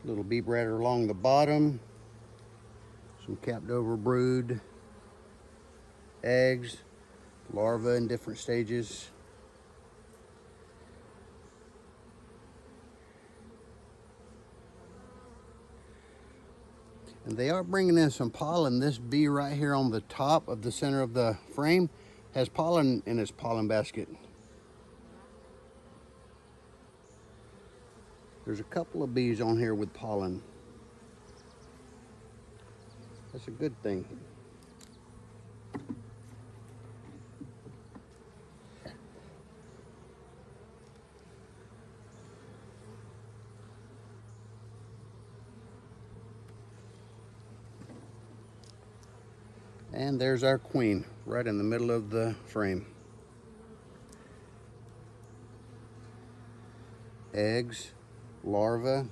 Little bee bladder along the bottom. Some capped over brood eggs, larvae in different stages. And they are bringing in some pollen. This bee right here on the top of the center of the frame has pollen in its pollen basket. There's a couple of bees on here with pollen. That's a good thing. And there's our queen right in the middle of the frame. Eggs, larvae.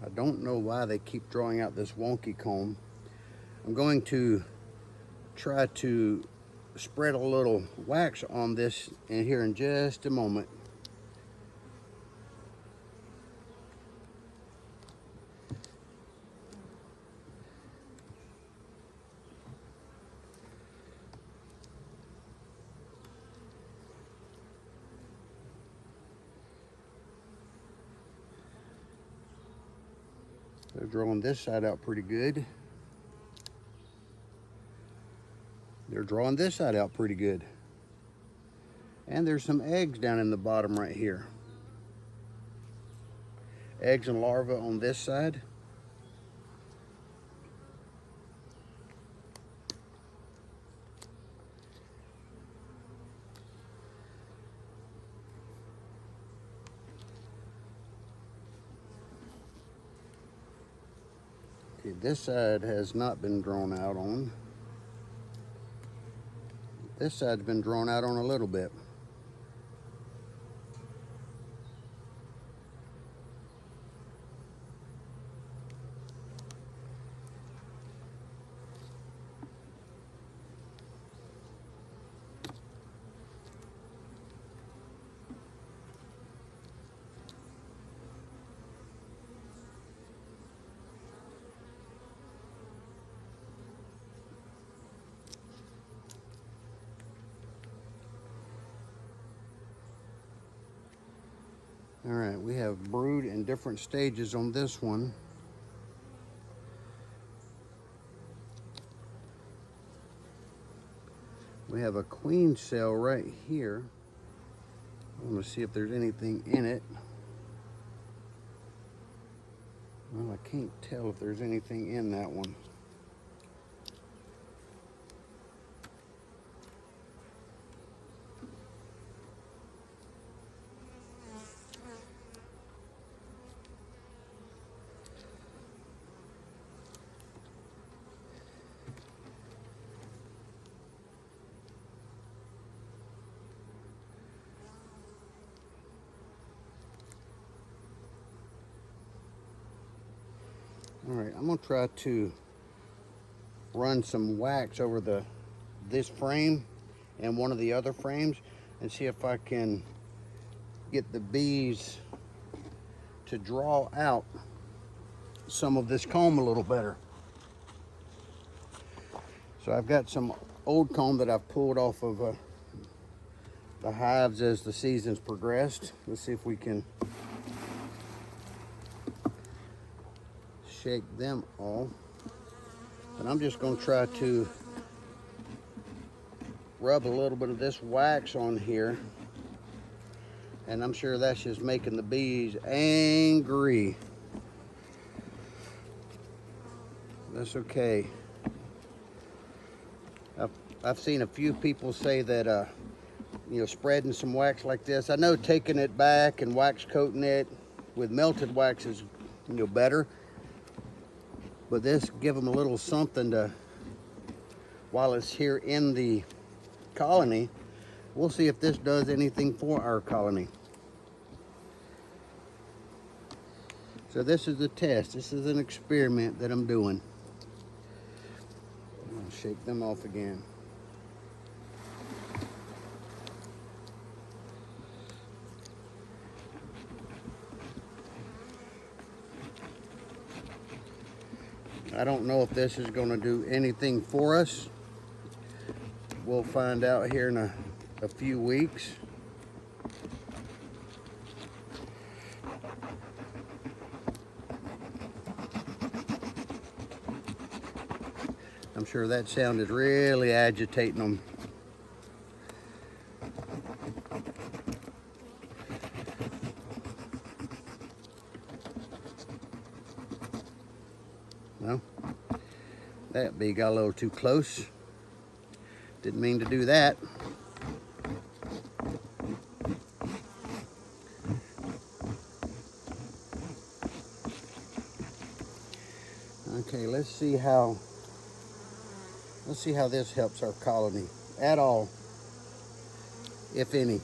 I don't know why they keep drawing out this wonky comb. I'm going to try to spread a little wax on this in here in just a moment. They're drawing this side out pretty good. They're drawing this side out pretty good. And there's some eggs down in the bottom right here. Eggs and larvae on this side. Okay, this side has not been drawn out on. This side's been drawn out on a little bit. All right, we have brood in different stages on this one. We have a queen cell right here. I want to see if there's anything in it. Well, I can't tell if there's anything in that one. All right, I'm gonna try to run some wax over this frame and one of the other frames and see if I can get the bees to draw out some of this comb a little better. So I've got some old comb that I've pulled off of the hives as the seasons progressed. Let's see if we can shake them all. But I'm just going to try to rub a little bit of this wax on here, and I'm sure that's just making the bees angry. That's okay. I've seen a few people say that spreading some wax like this, I know taking it back and wax coating it with melted wax is better, but this give them a little something to, while it's here in the colony. We'll see if this does anything for our colony. So this is a test. This is an experiment that I'm doing. shake them off again. I don't know if this is going to do anything for us. We'll find out here in a few weeks. I'm sure that sounded really agitating them. Well, that bee got a little too close. Didn't mean to do that. Okay, let's see how this helps our colony at all, if any.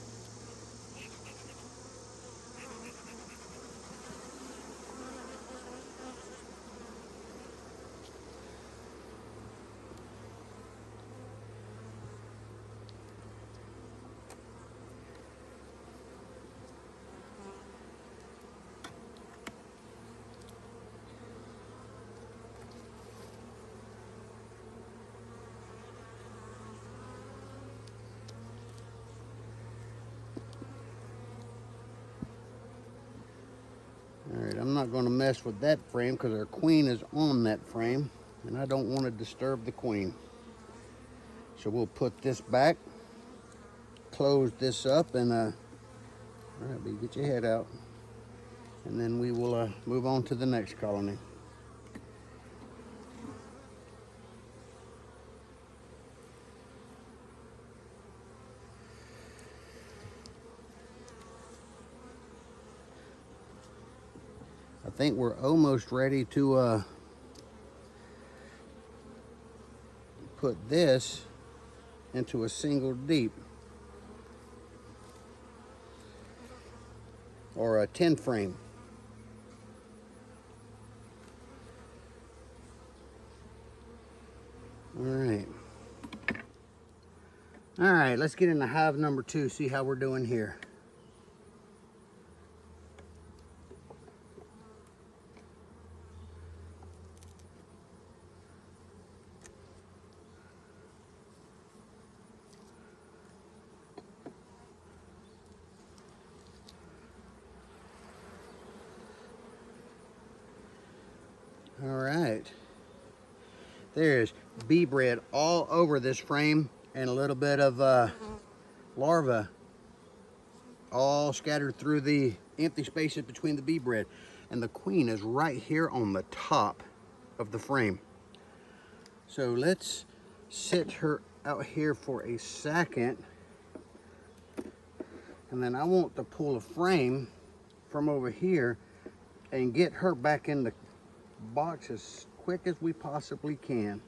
Alright, I'm not going to mess with that frame because our queen is on that frame and I don't want to disturb the queen. So we'll put this back, close this up, and alright, bee, get your head out. And then we will move on to the next colony. I think we're almost ready to put this into a single deep or a 10 frame. All right, let's get into hive number 2, see how we're doing here. All right, there's bee bread all over this frame and a little bit of larvae all scattered through the empty spaces between the bee bread. And the queen is right here on the top of the frame. So let's sit her out here for a second. And then I want to pull a frame from over here and get her back in the box as quick as we possibly can.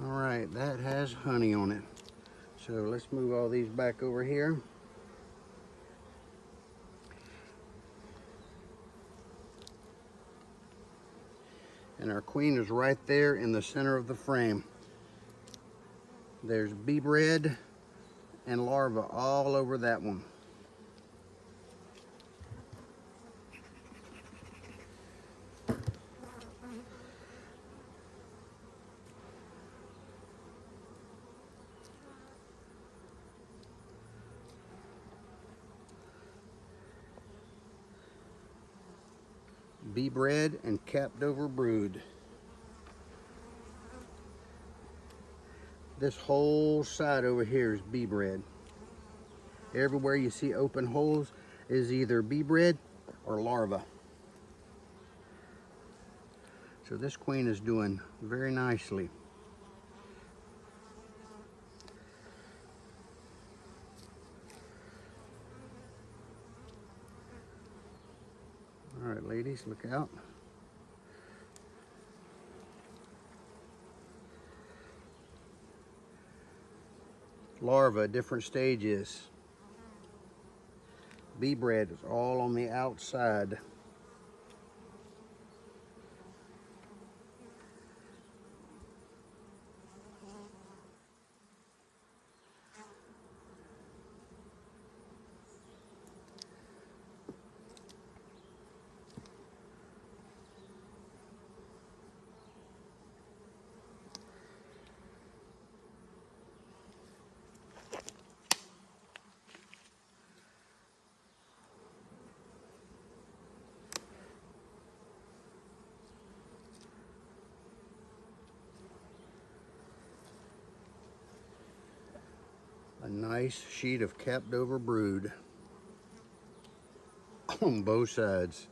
All right, that has honey on it. So let's move all these back over here. And our queen is right there in the center of the frame. There's bee bread and larvae all over that one. Bee bread and capped over brood. This whole side over here is bee bread. Everywhere you see open holes is either bee bread or larvae. So this queen is doing very nicely. All right, ladies, look out. Larvae, different stages. Bee bread is all on the outside. A nice sheet of capped over brood on both sides.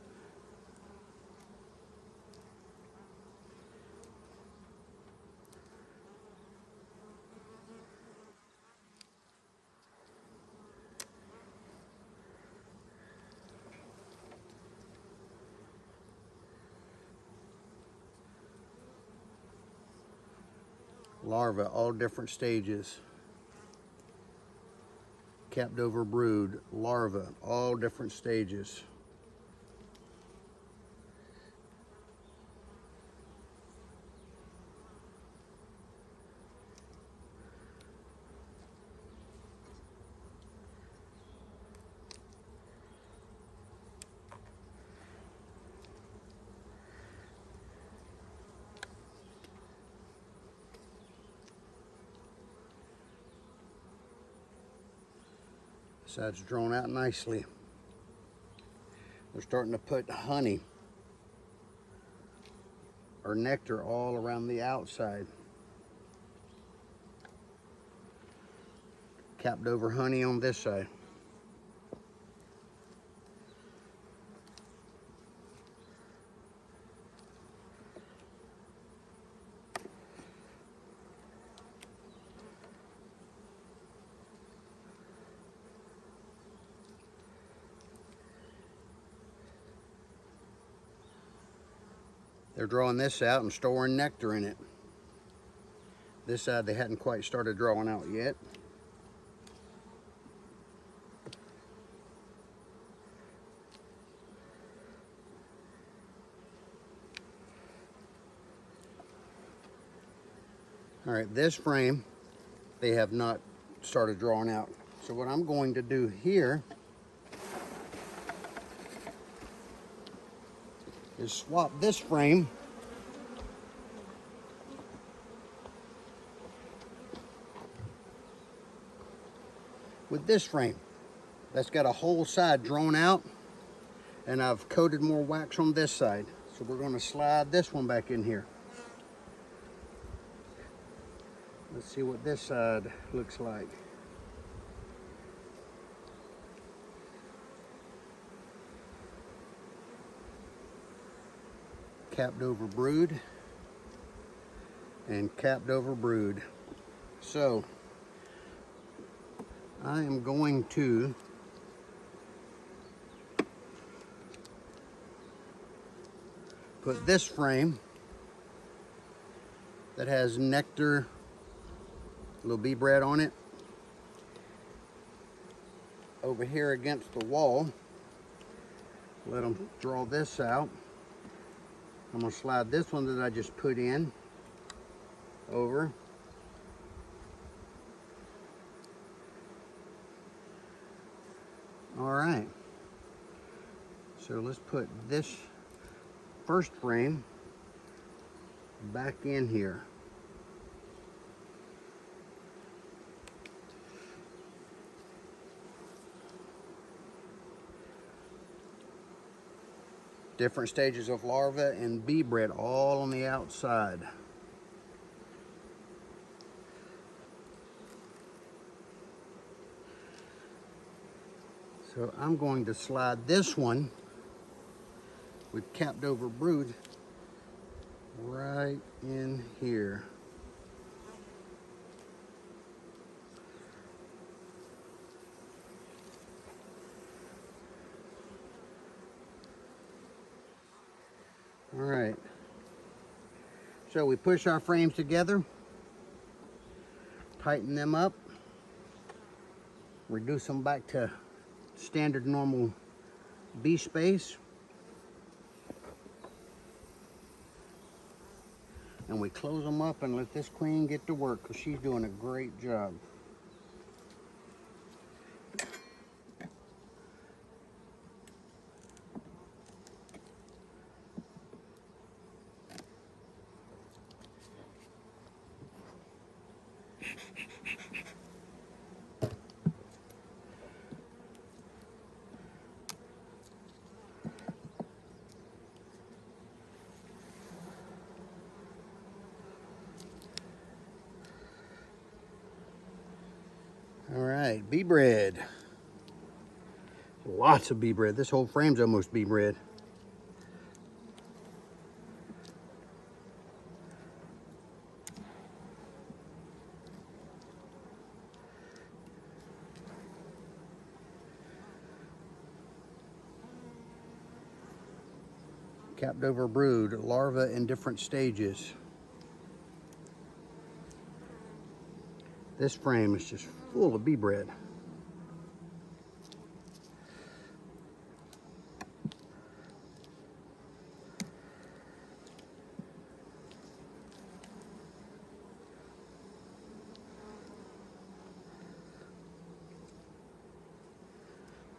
Larvae, all different stages. Capped over brood, larvae, all different stages. Sides drawn out nicely. They're starting to put honey or nectar all around the outside. Capped over honey on this side. They're drawing this out and storing nectar in it. This side they hadn't quite started drawing out yet. All right, this frame they have not started drawing out. So what I'm going to do here is swap this frame with this frame. That's got a whole side drawn out, and I've coated more wax on this side. So we're going to slide this one back in here. Let's see what this side looks like. Capped over brood and capped over brood. So I am going to put this frame that has nectar, little bee bread on it, over here against the wall. Let them draw this out. I'm going to slide this one that I just put in over. All right. So let's put this first frame back in here. Different stages of larva and bee bread all on the outside. So I'm going to slide this one with capped over brood right in here. All right, so we push our frames together, tighten them up, reduce them back to standard normal bee space. And we close them up and let this queen get to work because she's doing a great job. All right, bee bread. Lots of bee bread. This whole frame's almost bee bread. Capped over brood, larvae in different stages. This frame is just full of bee bread.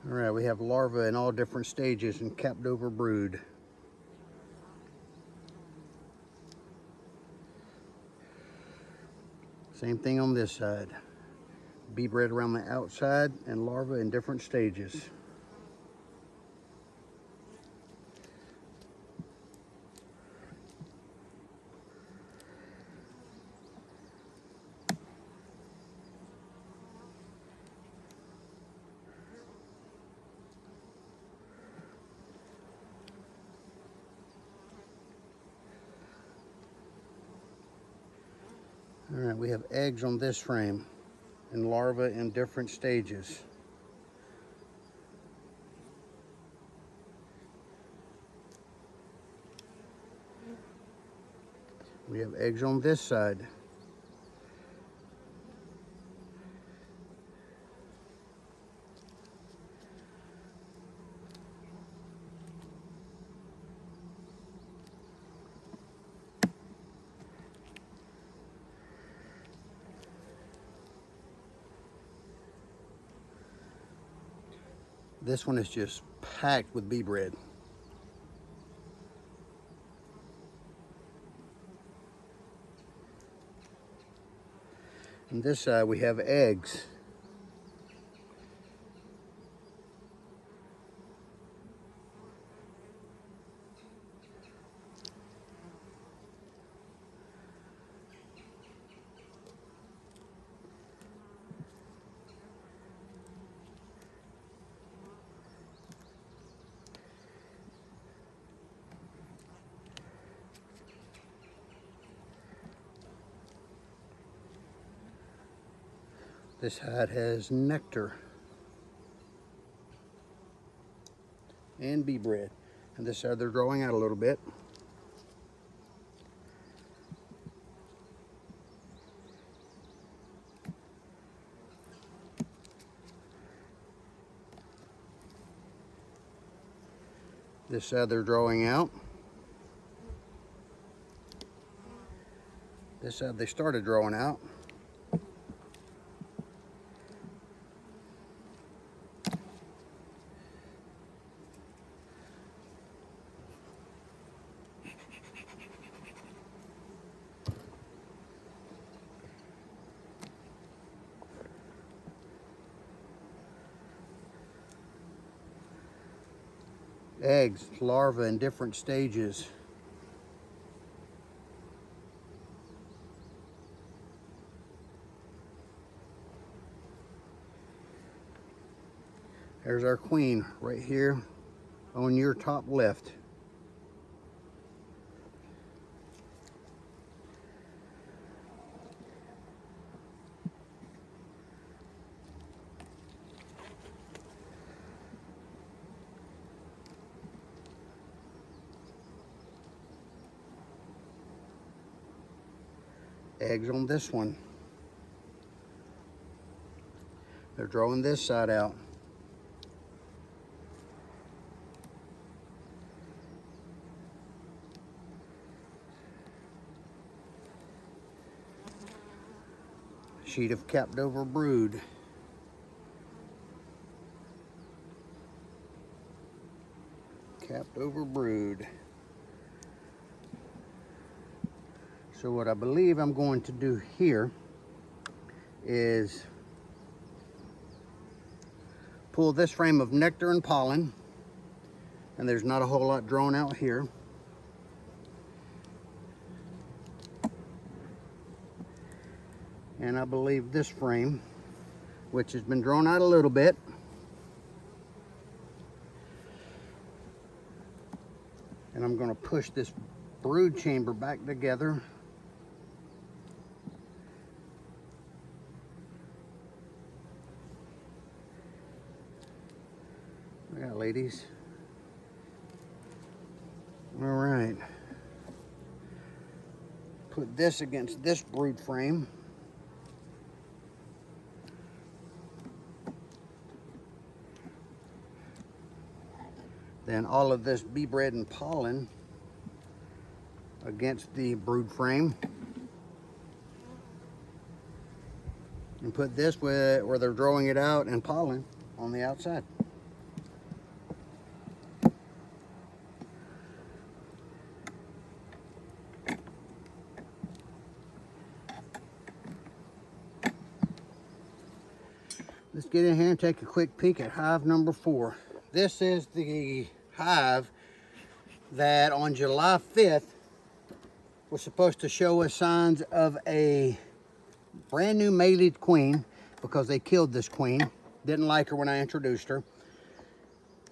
All right, we have larvae in all different stages and capped over brood. Same thing on this side. Bee bread around the outside and larvae in different stages. All right, we have eggs on this frame and larvae in different stages. We have eggs on this side. This one is just packed with bee bread. On this side we have eggs. This side has nectar and bee bread. And this side they're growing out a little bit. This side they're drawing out. This side they started drawing out. Eggs, larvae in different stages. There's our queen right here on your top left. Eggs on this one. They're drawing this side out. sheet of capped over brood. Capped over brood. So what I believe I'm going to do here is pull this frame of nectar and pollen, and there's not a whole lot drawn out here. And I believe this frame, which has been drawn out a little bit, and I'm going to push this brood chamber back together. Yeah, ladies. All right. Put this against this brood frame. Then all of this bee bread and pollen against the brood frame. And put this where they're drawing it out and pollen on the outside. Let's get in here and take a quick peek at hive number 4. This is the hive that on July 5th was supposed to show us signs of a brand new mated queen, because they killed this queen. Didn't like her when I introduced her.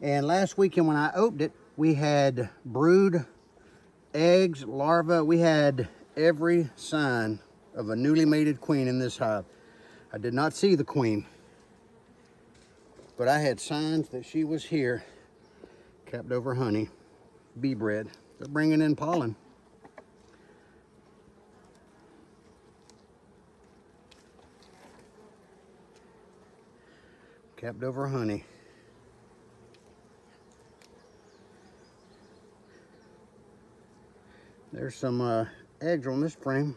And last weekend when I opened it, we had brood, eggs, larvae. We had every sign of a newly mated queen in this hive. I did not see the queen, but I had signs that she was here. Capped over honey, bee bread. They're bringing in pollen. Capped over honey. There's some eggs on this frame.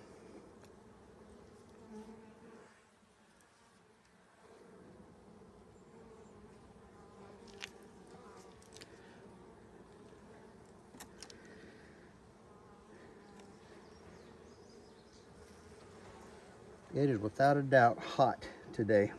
It is without a doubt hot today.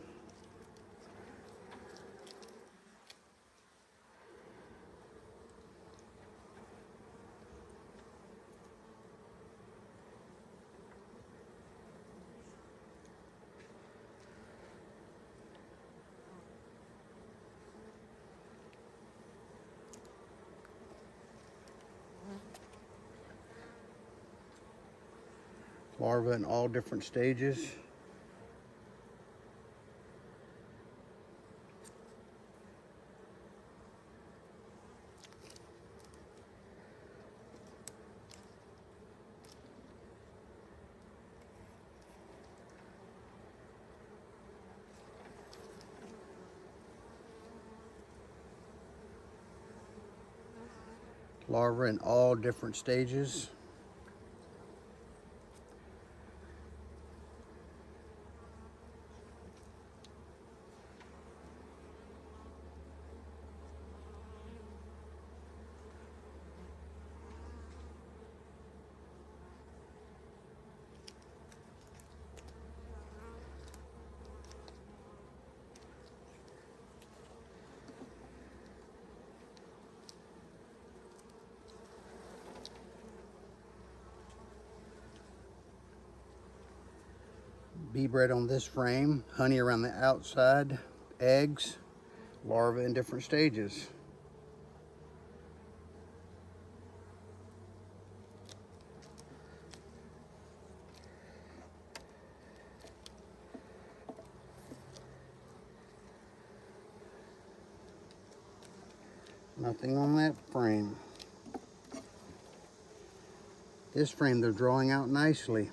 Larvae in all different stages. Larvae in all different stages. Bee bread on this frame, honey around the outside, eggs, larvae in different stages. Nothing on that frame. This frame they're drawing out nicely.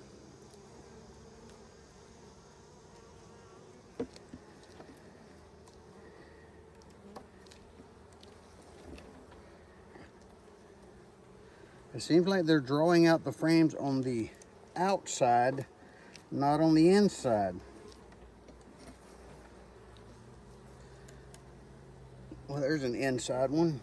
It seems like they're drawing out the frames on the outside, not on the inside. Well, there's an inside one.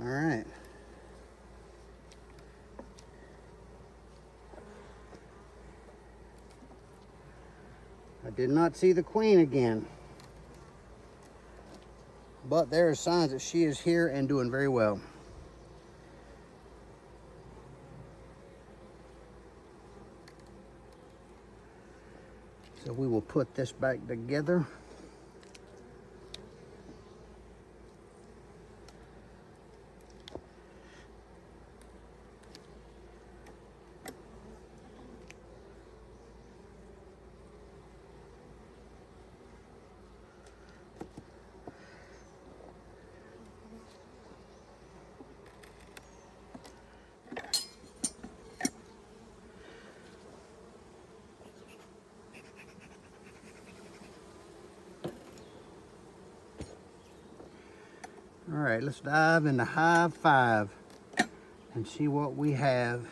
All right. I did not see the queen again, but there are signs that she is here and doing very well. So we will put this back together. All right, let's dive into Hive 5 and see what we have.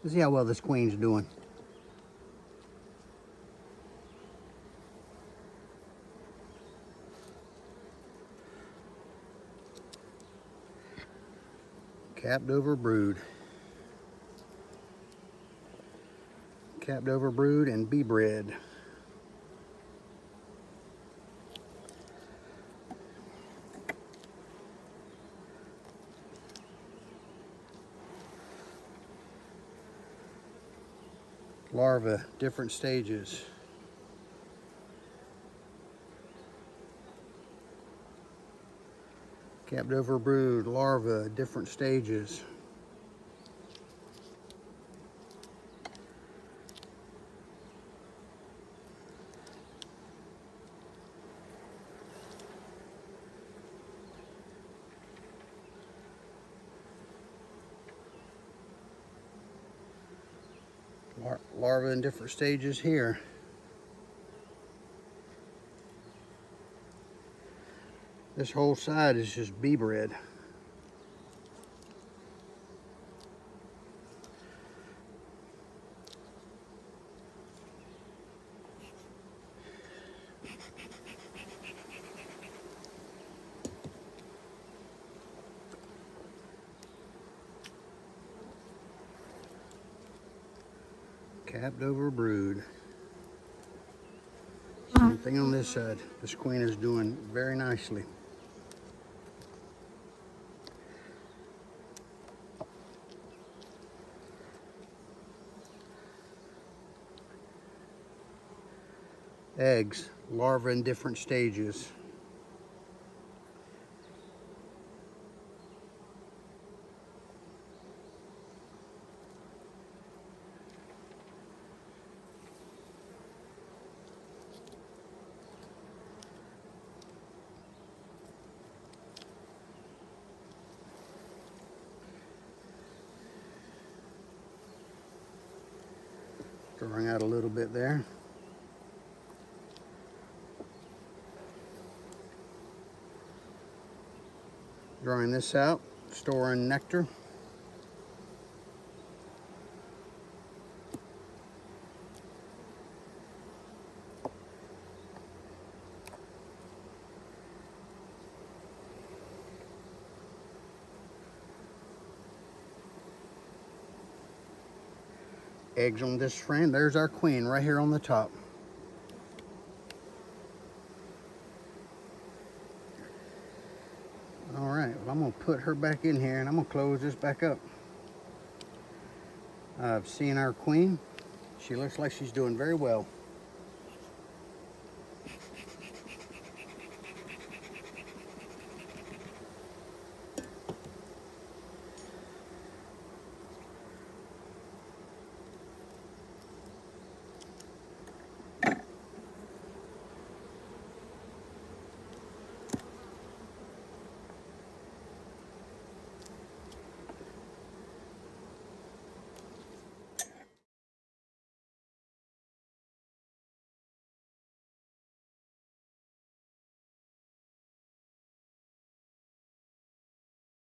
Let's see how well this queen's doing. Capped over brood. Capped over brood and bee bread. Larvae, different stages. Capped over brood, larvae, different stages. Larvae in different stages here. This whole side is just bee bread. Capped over brood. Same thing on this side. This queen is doing very nicely. Eggs, larvae in different stages. Drawing out a little bit there. Drawing this out, storing nectar. Eggs on this frame. There's our queen right here on the top. All right, well, I'm gonna put her back in here and I'm gonna close this back up. I've seen our queen. She looks like she's doing very well.